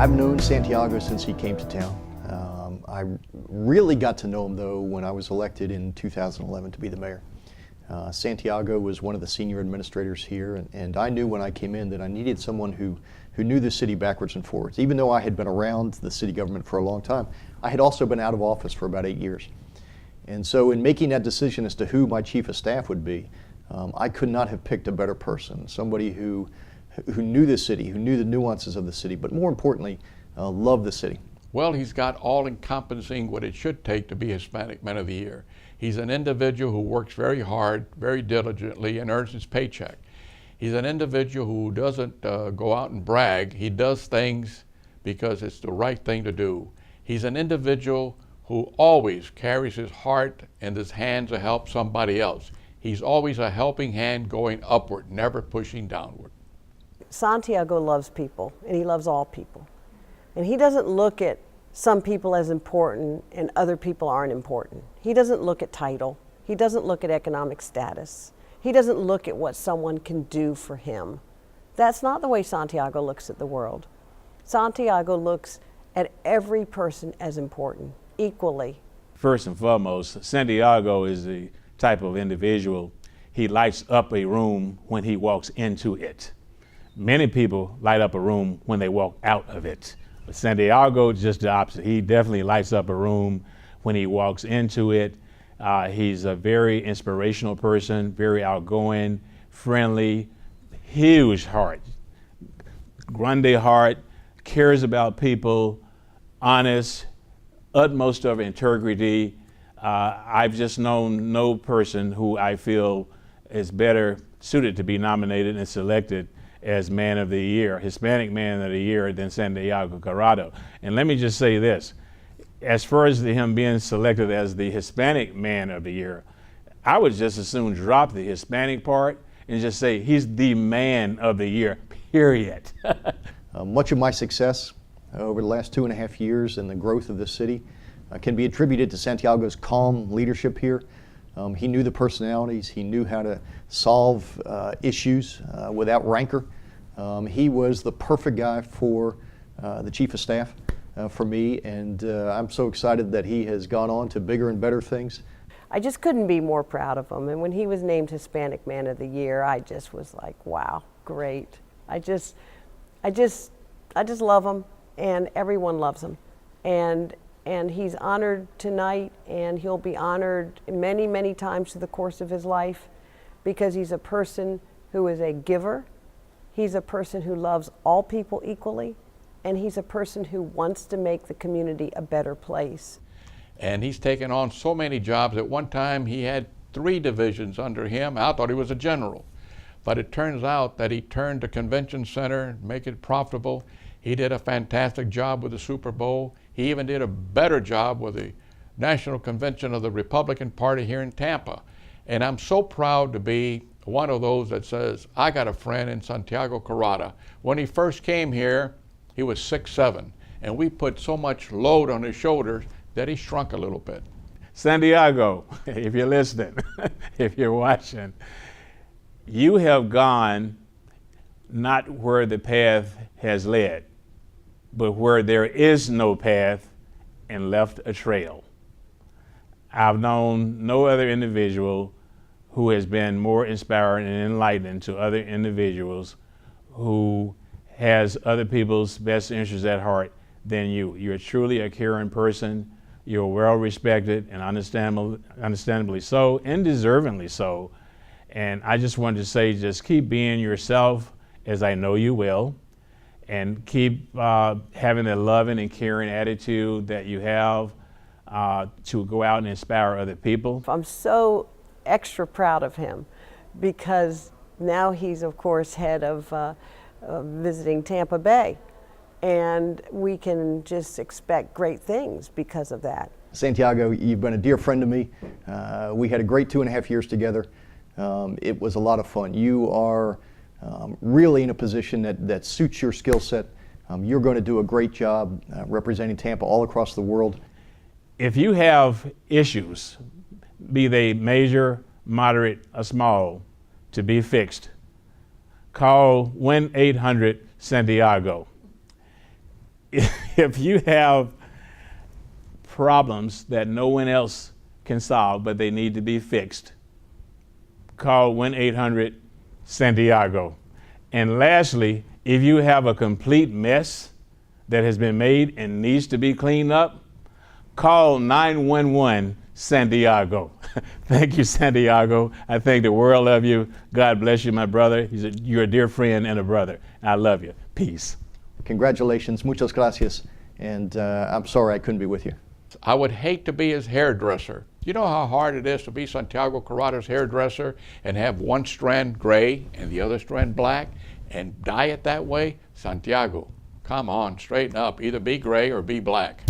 I've known Santiago since he came to town. I really got to know him though when I was elected in 2011 to be the mayor. Santiago was one of the senior administrators here, and I knew when I came in that I needed someone who knew the city backwards and forwards. Even though I had been around the city government for a long time, I had also been out of office for about 8 years. And so in making that decision as to who my chief of staff would be, I could not have picked a better person, somebody who knew the city, who knew the nuances of the city, but more importantly, loved the city. Well, he's got all-encompassing what it should take to be Hispanic Man of the Year. He's an individual who works very hard, very diligently, and earns his paycheck. He's an individual who doesn't go out and brag. He does things because it's the right thing to do. He's an individual who always carries his heart and his hand to help somebody else. He's always a helping hand going upward, never pushing downward. Santiago loves people, and he loves all people. And he doesn't look at some people as important and other people aren't important. He doesn't look at title. He doesn't look at economic status. He doesn't look at what someone can do for him. That's not the way Santiago looks at the world. Santiago looks at every person as important, equally. First and foremost, Santiago is the type of individual, he lights up a room when he walks into it. Many people light up a room when they walk out of it. But Santiago is just the opposite. He definitely lights up a room when he walks into it. He's a very inspirational person, very outgoing, friendly, huge heart, grande heart, cares about people, honest, utmost of integrity. I've just known no person who I feel is better suited to be nominated and selected as Man of the Year, Hispanic Man of the Year, than Santiago Corrada. And let me just say this, as far as him being selected as the Hispanic Man of the Year, I would just as soon drop the Hispanic part and just say he's the Man of the Year, period. Much of my success over the last 2.5 years and the growth of the city can be attributed to Santiago's calm leadership here. He knew the personalities, he knew how to solve issues without rancor. He was the perfect guy for the chief of staff for me, and I'm so excited that he has gone on to bigger and better things. I just couldn't be more proud of him. And when he was named Hispanic Man of the Year, I just was like, wow, great. I just love him, and everyone loves him. And he's honored tonight, and he'll be honored many, many times through the course of his life, because he's a person who is a giver. He's a person who loves all people equally, and he's a person who wants to make the community a better place. And he's taken on so many jobs. At one time, he had 3 divisions under him. I thought he was a general. But it turns out that he turned the convention center, make it profitable. He did a fantastic job with the Super Bowl. He even did a better job with the National Convention of the Republican Party here in Tampa. And I'm so proud to be one of those that says, I got a friend in Santiago Corrada. When he first came here, he was 6'7", and we put so much load on his shoulders that he shrunk a little bit. Santiago, if you're listening, if you're watching, you have gone not where the path has led, but where there is no path, and left a trail. I've known no other individual who has been more inspiring and enlightening to other individuals, who has other people's best interests at heart than you. You're truly a caring person. You're well respected, and understandably so, and deservingly so. And I just wanted to say, just keep being yourself, as I know you will, and keep having the loving and caring attitude that you have to go out and inspire other people. I'm so extra proud of him, because now he's, of course, head of visiting Tampa Bay, and we can just expect great things because of that. Santiago, you've been a dear friend to me. We had a great 2.5 years together. It was a lot of fun. You are really in a position that suits your skill set. You're going to do a great job representing Tampa all across the world. If you have issues, be they major, moderate, or small, to be fixed, call 1-800-SANTIAGO. if you have problems that no one else can solve, but they need to be fixed, call 1-800-SANTIAGO. And lastly, if you have a complete mess that has been made and needs to be cleaned up, call 911-SANTIAGO. Thank you, Santiago. I thank the world of you. God bless you, my brother. You're a dear friend and a brother. I love you. Peace. Congratulations, muchas gracias, and I'm sorry I couldn't be with you. I would hate to be his hairdresser. You know how hard it is to be Santiago Corrada's hairdresser and have one strand gray and the other strand black and dye it that way? Santiago, come on, straighten up. Either be gray or be black.